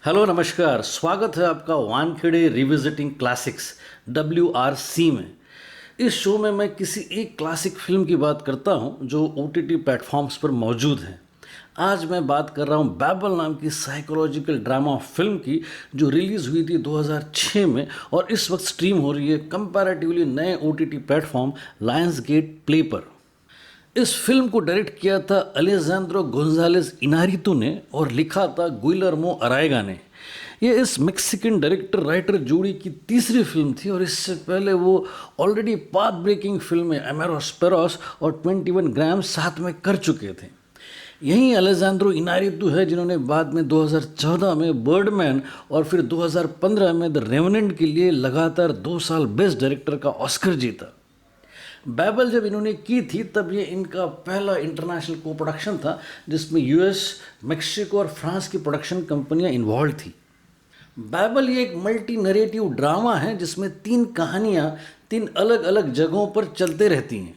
Hello नमस्कार। स्वागत है आपका वानखेड़े रिविजिटिंग क्लासिक्स WRC में। इस शो में मैं किसी एक क्लासिक फिल्म की बात करता हूं जो OTT प्लेटफॉर्म्स पर मौजूद है। आज मैं बात कर रहा हूं बैबल नाम की साइकोलॉजिकल ड्रामा फिल्म की, जो रिलीज़ हुई थी 2006 में और इस वक्त स्ट्रीम हो रही है कंपैरेटिवली नए OTT platform Lionsgate Play पर। इस फिल्म को डायरेक्ट किया था अलेजांद्रो गोंजालेस इनारितु ने और लिखा था गुइलर्मो अरायगा ने। ये इस मेक्सिकन डायरेक्टर राइटर जोड़ी की तीसरी फिल्म थी और इससे पहले वो ऑलरेडी पाथ ब्रेकिंग फिल्में एमेरोस पेरोस और 21 ग्राम साथ में कर चुके थे। यही अलेजांद्रो इनारितु है जिन्होंने बाद में 2014 में बर्डमैन और फिर 2015 में द रेवेनेंट के लिए लगातार 2 साल बेस्ट डायरेक्टर का ऑस्कर जीता। बैबल जब इन्होंने की थी तब ये इनका पहला इंटरनेशनल को प्रोडक्शन था जिसमें US, मेक्सिको और फ्रांस की प्रोडक्शन कंपनियां इन्वॉल्व थी। बैबल ये एक मल्टी नरेटिव ड्रामा है जिसमें 3 कहानियां 3 अलग अलग जगहों पर चलते रहती हैं।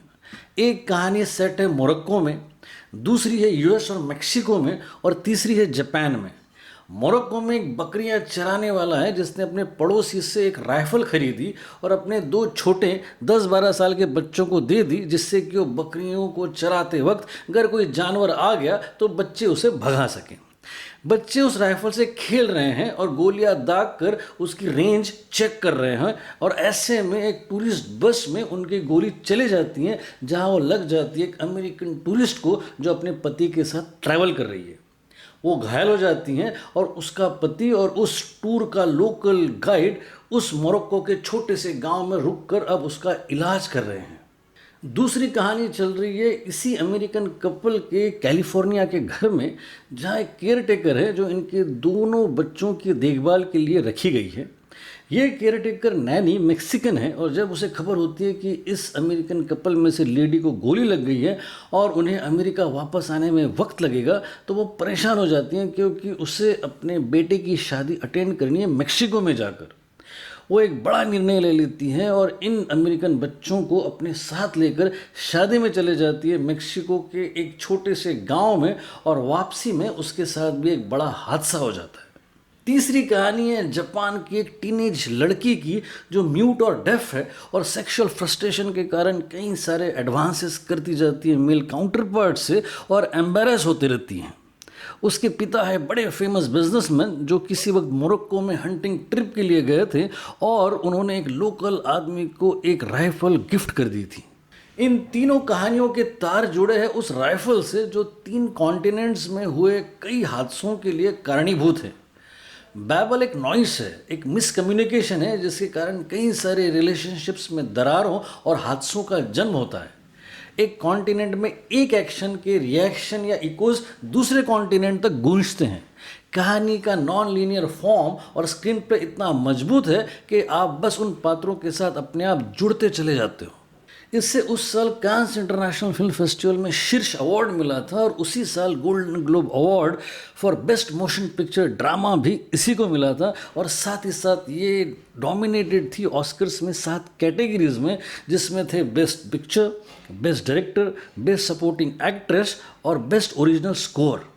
एक कहानी सेट है मोरक्को में, दूसरी है US और मेक्सिको में और तीसरी है जापान में। मोरक्को में एक बकरियां चराने वाला है जिसने अपने पड़ोसी से एक राइफल खरीदी और अपने 2 छोटे 10-12 साल के बच्चों को दे दी, जिससे कि वो बकरियों को चराते वक्त अगर कोई जानवर आ गया तो बच्चे उसे भगा सकें। बच्चे उस राइफल से खेल रहे हैं और गोलियां दाग कर उसकी रेंज चेक कर रहे हैं और ऐसे में एक टूरिस्ट बस में उनकी गोली चले जाती है जहां वो लग जाती है एक अमेरिकन टूरिस्ट को जो अपने पति के साथ ट्रैवल कर रही है। वो घायल हो जाती हैं और उसका पति और उस टूर का लोकल गाइड उस मोरक्को के छोटे से गांव में रुककर अब उसका इलाज कर रहे हैं। दूसरी कहानी चल रही है इसी अमेरिकन कपल के कैलिफोर्निया के घर में, जहां एक केयर टेकर है जो इनके दोनों बच्चों की देखभाल के लिए रखी गई है। ये केयर टेकर नैनी मेक्सिकन है और जब उसे खबर होती है कि इस अमेरिकन कपल में से लेडी को गोली लग गई है और उन्हें अमेरिका वापस आने में वक्त लगेगा तो वो परेशान हो जाती हैं, क्योंकि उसे अपने बेटे की शादी अटेंड करनी है मेक्सिको में जाकर। वो एक बड़ा निर्णय ले लेती हैं और इन अमेरिकन बच्चों को अपने साथ लेकर शादी में चले जाती है मेक्सिको के एक छोटे से गांव में, और वापसी में उसके साथ भी एक बड़ा हादसा हो जाता है। तीसरी कहानी है जापान की एक टीनेज लड़की की जो म्यूट और डेफ है और सेक्सुअल फ्रस्ट्रेशन के कारण कई सारे एडवांसेस करती जाती है मेल काउंटर पार्ट से और एम्बेरस होती रहती हैं। उसके पिता है बड़े फेमस बिजनेसमैन जो किसी वक्त मोरक्को में हंटिंग ट्रिप के लिए गए थे और उन्होंने एक लोकल आदमी को एक राइफल गिफ्ट कर दी थी। इन तीनों कहानियों के तार जुड़े हैं उस राइफल से जो 3 कॉन्टिनेंट्स में हुए कई हादसों के लिए कारणीभूत है। बैबल एक नॉइस है, एक मिसकम्युनिकेशन है जिसके कारण कई सारे रिलेशनशिप्स में दरारों और हादसों का जन्म होता है। एक कॉन्टिनेंट में एक एक्शन के रिएक्शन या इकोज दूसरे कॉन्टिनेंट तक गूंजते हैं। कहानी का नॉन लीनियर फॉर्म और स्क्रीन पे इतना मजबूत है कि आप बस उन पात्रों के साथ अपने आप जुड़ते चले जाते हो। इससे उस साल कांस इंटरनेशनल फिल्म फेस्टिवल में शीर्ष अवार्ड मिला था और उसी साल golden globe award for best motion picture drama भी इसी को मिला था। और साथ ही साथ ये डोमिनेटेड थी ऑस्कर्स में 7 कैटेगरीज में, जिसमें थे best picture, best director, best supporting actress और बेस्ट ओरिजिनल स्कोर।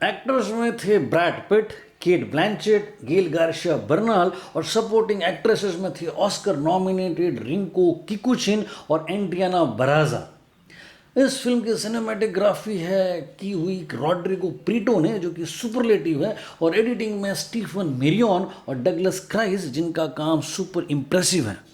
एक्टर्स में थे ब्रैड पिट, केट ब्लैंचेट, गेल गार्शिया बर्नाल और सपोर्टिंग एक्ट्रेसेस में थे ऑस्कर नॉमिनेटेड रिंको किकुचिन और एंड्रियाना बराजा। इस फिल्म की सिनेमेटोग्राफी है की हुई रॉड्रिगो प्रीटो ने जो कि सुपरलेटिव है, और एडिटिंग में स्टीफन मेरियन और डगलस क्राइस जिनका काम सुपर इम्प्रेसिव है।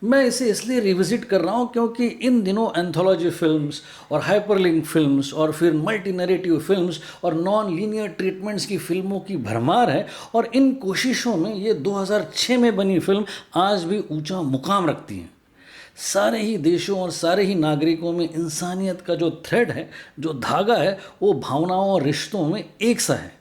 मैं इसे इसलिए रिविजिट कर रहा हूँ क्योंकि इन दिनों एंथोलॉजी फिल्म्स और हाइपरलिंक फिल्म्स और फिर मल्टी नरेटिव फिल्म्स और नॉन लीनियर ट्रीटमेंट्स की फिल्मों की भरमार है, और इन कोशिशों में ये 2006 में बनी फिल्म आज भी ऊंचा मुकाम रखती है। सारे ही देशों और सारे ही नागरिकों में इंसानियत का जो थ्रेड है, जो धागा है, वो भावनाओं और रिश्तों में एक सा है।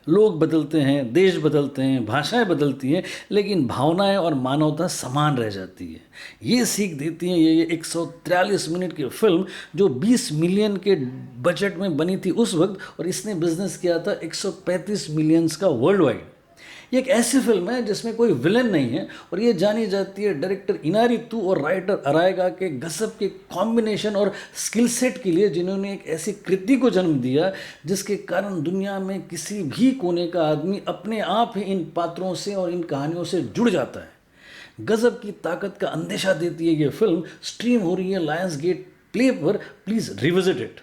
लोग बदलते हैं, देश बदलते हैं, भाषाएं बदलती हैं, लेकिन भावनाएं और मानवता समान रह जाती है। ये सीख देती है ये 143 मिनट की फिल्म जो 20 मिलियन के बजट में बनी थी उस वक्त, और इसने बिजनेस किया था 135 मिलियंस का वर्ल्ड वाइड। ये एक ऐसी फिल्म है जिसमें कोई विलेन नहीं है और ये जानी जाती है डायरेक्टर इनारितु और राइटर अरायगा के गजब के कॉम्बिनेशन और स्किल सेट के लिए, जिन्होंने एक ऐसी कृति को जन्म दिया जिसके कारण दुनिया में किसी भी कोने का आदमी अपने आप ही इन पात्रों से और इन कहानियों से जुड़ जाता है। गजब की ताकत का अंदेशा देती है ये फिल्म। स्ट्रीम हो रही है लायंस गेट प्ले पर, प्लीज़ रिविजिट इट।